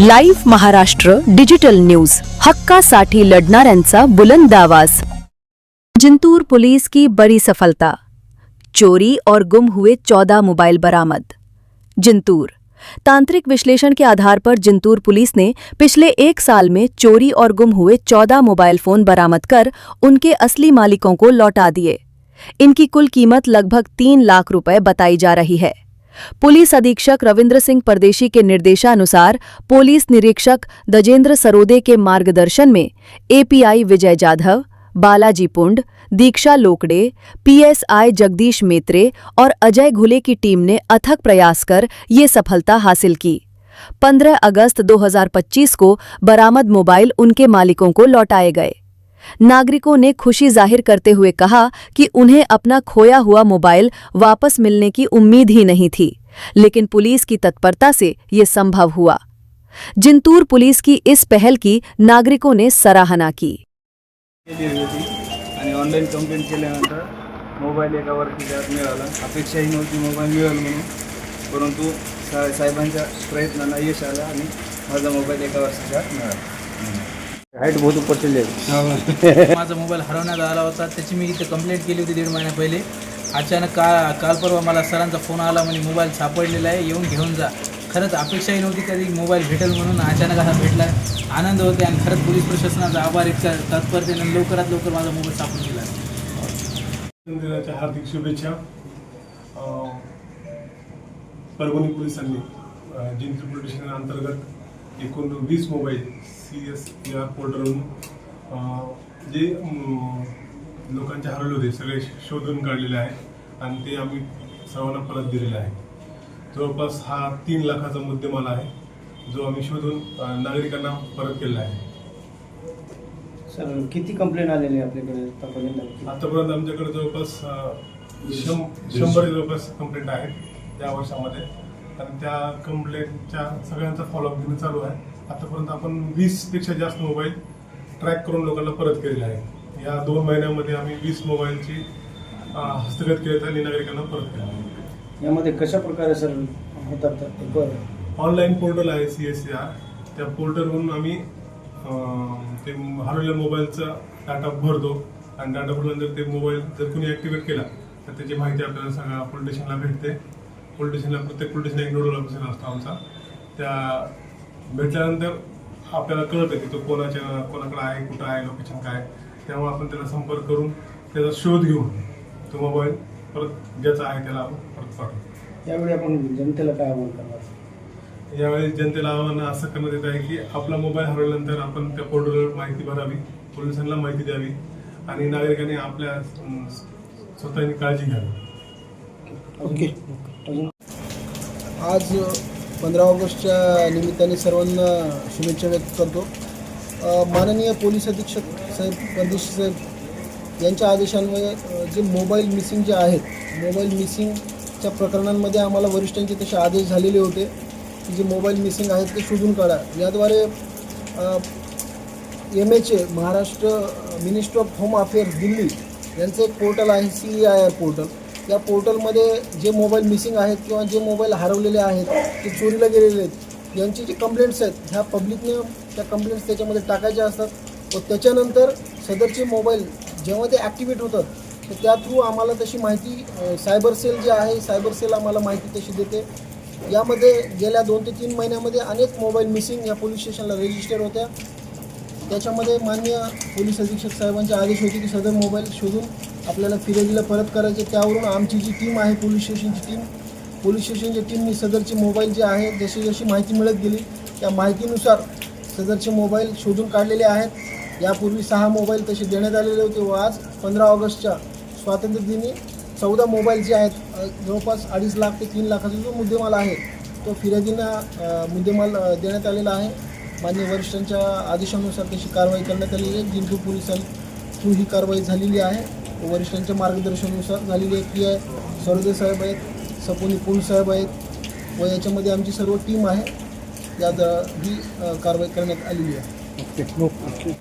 Live Maharashtra digital news, हक्कासाठी लढणाऱ्यांचा बुलंद आवाज। जिंतूर पुलिस की बड़ी सफलता, चोरी और गुम हुए 14 मोबाइल बरामद। जिंतूर तांत्रिक विश्लेषण के आधार पर जिंतूर पुलिस ने पिछले 1 साल में चोरी और गुम हुए 14 मोबाइल फोन बरामद कर उनके असली मालिकों को लौटा दिए। इनकी कुल कीमत लगभग 3 लाख रुपए बताई जा रही है। पुलिस अधीक्षक रविंद्र सिंह परदेशी के निर्देशानुसार पुलिस निरीक्षक दजेंद्र सरोदे के मार्गदर्शन में एपीआई विजय जाधव, बालाजी पुंड, दीक्षा लोकड़े, पीएसआई जगदीश मेत्रे और अजय घुले की टीम ने अथक प्रयास कर ये सफलता हासिल की। 15 अगस्त 2025 को बरामद मोबाइल उनके मालिकों को लौटाए गए। नागरिकों ने खुशी जाहिर करते हुए कहा कि उन्हें अपना खोया हुआ मोबाइल वापस मिलने की उम्मीद ही नहीं थी, लेकिन पुलिस की तत्परता से ये संभव हुआ। जिंतूर पुलिस की इस पहल की नागरिकों ने सराहना की। ऑनलाइन कंप्लेंट केल्यानंतर मोबाईल एका वर्षात मिळाला। अपेक्षाही नव्हती मोबाईल मिळेल म्हणून, परंतु साहेबांच्या प्रयत्नांना यश आलं आणि माझा मोबाईल एका वर्षात मिळाला। हाईट बहुत ऊपर चले माझा मोबाईल हरवण्यात आला होता, त्याची मी इथे कंप्लेंट केली होती 1.5 महिना पहिले। अचानक काल परवा मला सरांचा फोन आला, म्हणजे मोबाईल सापडलेला आहे, येऊन घेऊन जा। खरंच अपेक्षाही नव्हती कधी मोबाईल भेटेल म्हणून, अचानक असा भेटला, आनंद होते आणि खरंच पोलीस प्रशासनाचा आभार। इतक्या तत्परतेने लवकरात लवकर माझा मोबाईल सापडून गेला। दिनाच्या हार्दिक शुभेच्छा। परभणी पोलिसांनी जिंतूर पोलीस स्टेशन अंतर्गत एकूण 20 मोबाईल CSR पोर्टलवरून जे लोकांचे हरवले होते सगळे शोधून काढलेले आहे आणि ते आम्ही सर्वांना परत दिलेले आहे। जवळपास हा 3 लाखाचा मुद्देमाल आहे, जो आम्ही शोधून नागरिकांना परत केलेला आहे। सर किती कंप्लेंट आलेली आपल्याकडे आतापर्यंत आमच्याकडे जवळपास 100 जवळपास कंप्लेंट आहेत त्या वर्षामध्ये, आणि त्या कंप्लेंटच्या सगळ्यांचा फॉलोअप घेणं चालू आहे। आतापर्यंत आपण 20पेक्षा जास्त मोबाईल ट्रॅक करून लोकांना परत केलेले आहे। या 2 महिन्यामध्ये आम्ही 20 मोबाईलची हस्तगत केली आणि नागरिकांना परत केली। यामध्ये कशा प्रकारे सर होतात? ऑनलाईन पोर्टल आहे CSR, त्या पोर्टलवरून आम्ही ते हरवलेल्या मोबाईलचा डाटा भरतो आणि डाटा भरल्यानंतर ते मोबाईल जर कोणी ॲक्टिवेट केला तर त्याची माहिती आपल्याला सगळ्या पोलीस स्टेशनला भेटते। पोलीस स्टेशनला प्रत्येक पोलीस स्टेशन एक नोडल ऑफिसर असतो आमचा। त्या भेटल्यानंतर आपल्याला कळतं की तो कोणाकडे आहे, कुठं आहे, लोकेशन काय, त्यामुळे आपण त्याला संपर्क करून त्याचा शोध घेऊन तो मोबाईल परत ज्याचा आहे त्याला आपण परत पाठवतो। यावेळी आपण जनतेला काय आवाहन करणार? यावेळी जनतेला आव्हान असं करण्यात येत आहे की आपला मोबाईल हरवल्यानंतर आपण त्या पोर्टलवर माहिती भरावी, पोलिसांना माहिती द्यावी आणि नागरिकांनी आपल्या स्वतःनी काळजी घ्यावी। ओके। आज 15 ऑगस्टच्या निमित्ताने सर्वांना शुभेच्छा व्यक्त करतो। माननीय पोलीस अधीक्षक साहेब परदेशी साहेब यांच्या आदेशान्वये जे मोबाईल मिसिंग जे आहेत, मोबाईल मिसिंगच्या प्रकरणांमध्ये आम्हाला वरिष्ठांचे तसे आदेश झालेले होते की जे मोबाईल मिसिंग आहेत ते शोधून काढा। याद्वारे MHA Maharashtra ministry of home affairs Delhi यांचं एक पोर्टल आहे CEIR पोर्टल। या पोर्टलमध्ये जे मोबाईल मिसिंग आहेत किंवा जे मोबाईल हरवलेले आहेत, ते चोरीला गेलेले आहेत, यांची जी कंप्लेंट्स आहेत ह्या पब्लिकने त्या कंप्लेंट्स त्याच्यामध्ये टाकायच्या असतात व त्याच्यानंतर सदरचे मोबाईल जेव्हा ते ॲक्टिवेट होतात तर त्या थ्रू आम्हाला तशी माहिती सायबर सेल जे आहे, सायबर सेल आम्हाला माहिती तशी देते। यामध्ये गेल्या 2 ते 3 महिन्यामध्ये अनेक मोबाईल मिसिंग या पोलीस स्टेशनला रजिस्टर होत्या। त्याच्यामध्ये माननीय पोलीस अधीक्षक साहेबांचे आदेश होते की सदर मोबाईल शोधून आपल्याला फिर्यादीला परत करायचे। त्यावरून आमची जी टीम आहे पोलीस स्टेशनची टीमनी सदरचे मोबाईल जे आहे जशी जशी माहिती मिळत गेली त्या माहितीनुसार सदरचे मोबाईल शोधून काढलेले आहेत। यापूर्वी 6 मोबाईल तसे देण्यात आलेले होते व आज 15 ऑगस्टच्या स्वातंत्र्यदिनी 14 मोबाईल जे आहेत, जवळपास 2.5 लाख ते 3 लाखाचा जो मुद्देमाल आहे तो फिर्यादींना मुद्देमाल देण्यात आलेला आहे। माननीय वरिष्ठांच्या आदेशानुसार तशी कारवाई करण्यात आलेली आहे। जिंतूर पोलिसांथ्रू ही कारवाई झालेली आहे, वरिष्ठांच्या मार्गदर्शनानुसार झालेली आहे। PI सरोदे साहेब आहेत, सपोनी पुंड साहेब आहेत व याच्यामध्ये आमची सर्व टीम आहे। यात ही कारवाई करण्यात आलेली आहे।